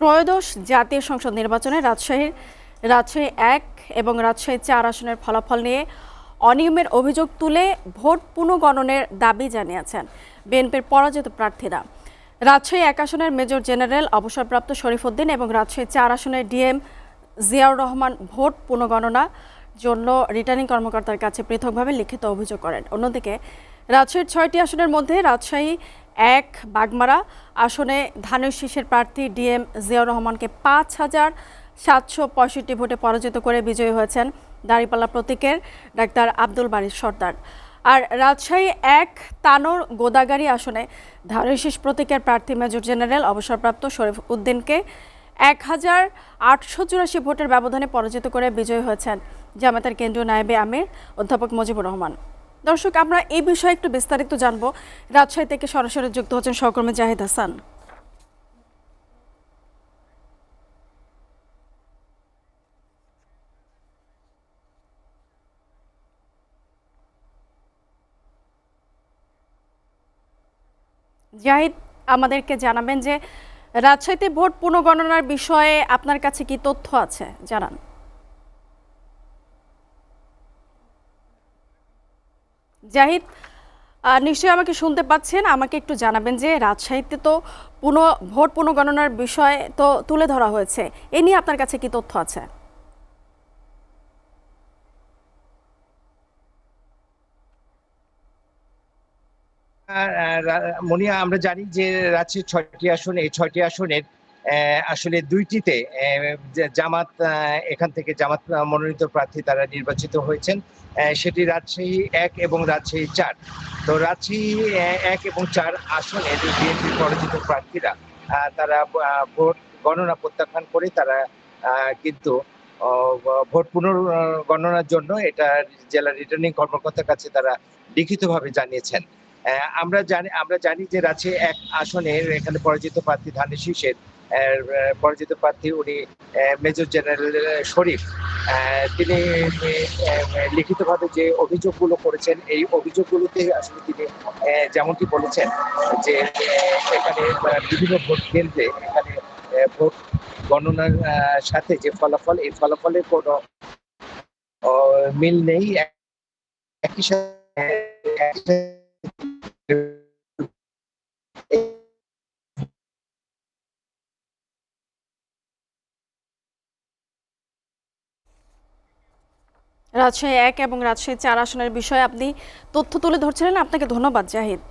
ত্রয়োদশ জাতীয় সংসদ নির্বাচনে রাজশাহী ১ এবং রাজশাহী ৪ আসনের ফলাফল নিয়ে অনিয়মের অভিযোগ তুলে ভোট পুনঃগণনের দাবি জানিয়েছেন বিএনপির পরাজিত প্রার্থীরা। রাজশাহী ১ আসনের মেজর জেনারেল অবসরপ্রাপ্ত শরীফউদ্দিন এবং রাজশাহী ৪ আসনের ডিএম জিয়াউর রহমান ভোট পুনঃগণনা জন্য রিটার্নিং কর্মকর্তার কাছে পৃথকভাবে লিখিত অভিযোগ করেন। অন্যদিকে রাজশাহীর ৬টি আসনের মধ্যে রাজশাহী ১ বাগমারা আসনে ধানের শীষের প্রার্থী ডিএম জিয়াউর রহমানকে ৫,৭৬৫ ভোটে পরাজিত করে বিজয়ী হয়েছেন দাঁড়িপাল্লা প্রতীকের ডাক্তার আব্দুল বারী সর্দার। আর রাজশাহী ১ তানোর গোদাগাড়ী আসনে ধানের শীষ প্রতীকের প্রার্থী মেজর জেনারেল অবসরপ্রাপ্ত শরীফউদ্দিনকে ১,৮৮৪ ভোটের ব্যবধানে পরাজিত করে বিজয়ী হয়েছেন জামায়াতের কেন্দ্রীয় নায়েবে আমির অধ্যাপক মুজিবুর রহমান। দর্শক, আমরা এই বিষয়ে একটু বিস্তারিত জানবো। রাজশাহী থেকে সরাসরি যুক্ত হচ্ছেন সহকর্মী জাহিদ হাসান। জাহিদ, আমাদেরকে জানাবেন যে রাজশাহীতে ভোট পুনঃগণনার বিষয়ে আপনার কাছে কি তথ্য আছে, জানান। জাহিদ, নিশ্চয়ই আমাকে শুনতে পাচ্ছেন। আমাকে একটু জানাবেন যে রাজশাহীতে তো ভোট পুনঃগণনার বিষয় তো তুলে ধরা হয়েছে, এ নিয়ে আপনার কাছে কি তথ্য আছে? মনিয়া, আমরা জানি যে রাজশাহীর ৬টি আসন, এই ৬টি আসনের আসলে দুইটিতে জামাত, এখান থেকে জামাত মনোনীত প্রার্থী তারা নির্বাচিত হয়েছেন। সেটি রাজশাহী ১ এবং রাজশাহী ৪। তো রাজশাহী ১ এবং ৪ আসনে বিএনপির পরাজিত প্রার্থীরা তারা ভোট গণনা প্রত্যাখ্যান করে তারা কিন্তু ভোট পুনর্গণনার জন্য এটা জেলা রিটার্নিং কর্মকর্তার কাছে তারা লিখিতভাবে জানিয়েছেন। আমরা জানি যে রাজশাহী ১ আসনের এখানে পরাজিত প্রার্থী ধানের শীষের পরাজিত প্রার্থী উনি মেজর জেনারেল শরীফ। তিনি লিখিতভাবে যে অভিযোগগুলো করেছেন, এই অভিযোগগুলোতে আসলে তিনি যেমনটি বলেছেন যে এখানে বিভিন্ন ভোট কেন্দ্রে এখানে ভোট গণনার সাথে যে ফলাফল, এই ফলাফলের কোনো মিল নেই। একই সাথে রাজশাহী ১ এবং রাজশাহী ৪ আসনের বিষয়ে আপনি তথ্য তুলে ধরছিলেন, আপনাকে ধন্যবাদ জাহিদ।